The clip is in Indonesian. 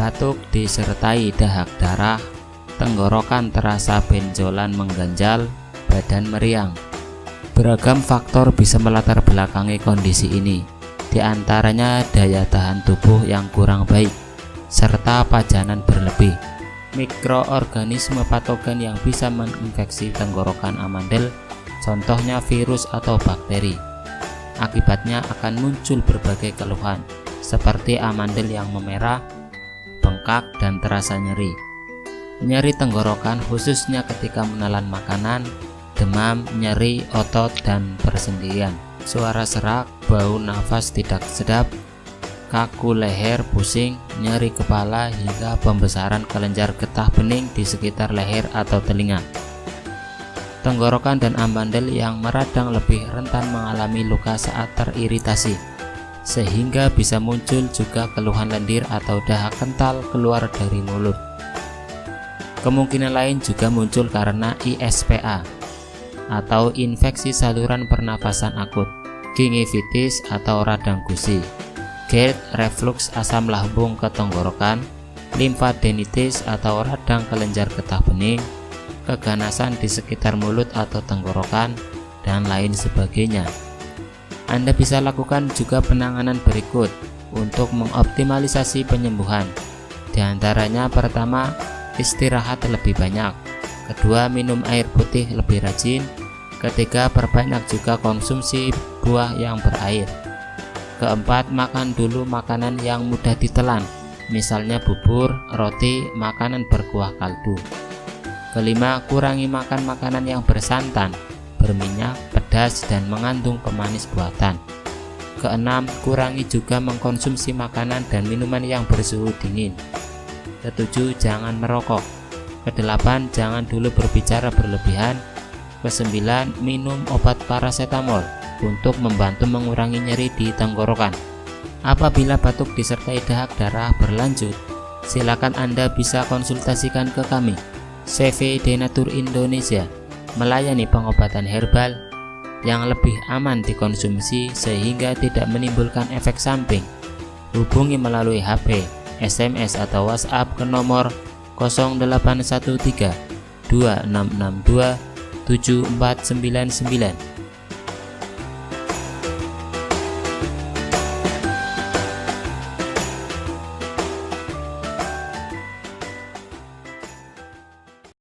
batuk disertai dahak darah, tenggorokan terasa benjolan mengganjal, badan meriang. Beragam faktor bisa melatar belakangi kondisi ini, di antaranya daya tahan tubuh yang kurang baik, serta pajanan berlebih. Mikroorganisme patogen yang bisa menginfeksi tenggorokan amandel, contohnya virus atau bakteri. Akibatnya akan muncul berbagai keluhan, seperti amandel yang memerah, bengkak, dan terasa nyeri. Nyeri tenggorokan khususnya ketika menelan makanan, demam, nyeri otot, dan persendirian. Suara serak, bau nafas tidak sedap, kaku leher, pusing, nyeri kepala, hingga pembesaran kelenjar getah bening di sekitar leher atau telinga. Tenggorokan dan amandel yang meradang lebih rentan mengalami luka saat teriritasi, sehingga bisa muncul juga keluhan lendir atau dahak kental keluar dari mulut. Kemungkinan lain juga muncul karena ISPA atau infeksi saluran pernafasan akut, gingivitis atau radang gusi, GERD, reflux asam lambung ke tenggorokan, limfadenitis atau radang kelenjar getah bening, keganasan di sekitar mulut atau tenggorokan, dan lain sebagainya. Anda bisa lakukan juga penanganan berikut untuk mengoptimalisasi penyembuhan. Di antaranya, pertama, istirahat lebih banyak. Kedua, minum air putih lebih rajin. Ketiga, perbanyak juga konsumsi buah yang berair. Keempat, makan dulu makanan yang mudah ditelan, misalnya bubur, roti, makanan berkuah kaldu. Kelima, kurangi makan makanan yang bersantan, berminyak, pedas, dan mengandung pemanis buatan. Keenam, kurangi juga mengkonsumsi makanan dan minuman yang bersuhu dingin. Ketujuh, jangan merokok. Kedelapan, jangan dulu berbicara berlebihan. Kesembilan, minum obat paracetamol untuk membantu mengurangi nyeri di tenggorokan. Apabila batuk disertai dahak darah berlanjut, silakan Anda bisa konsultasikan ke kami, CV Denatur Indonesia, melayani pengobatan herbal yang lebih aman dikonsumsi sehingga tidak menimbulkan efek samping. Hubungi melalui HP, SMS atau WhatsApp ke nomor 0813 2662 7499.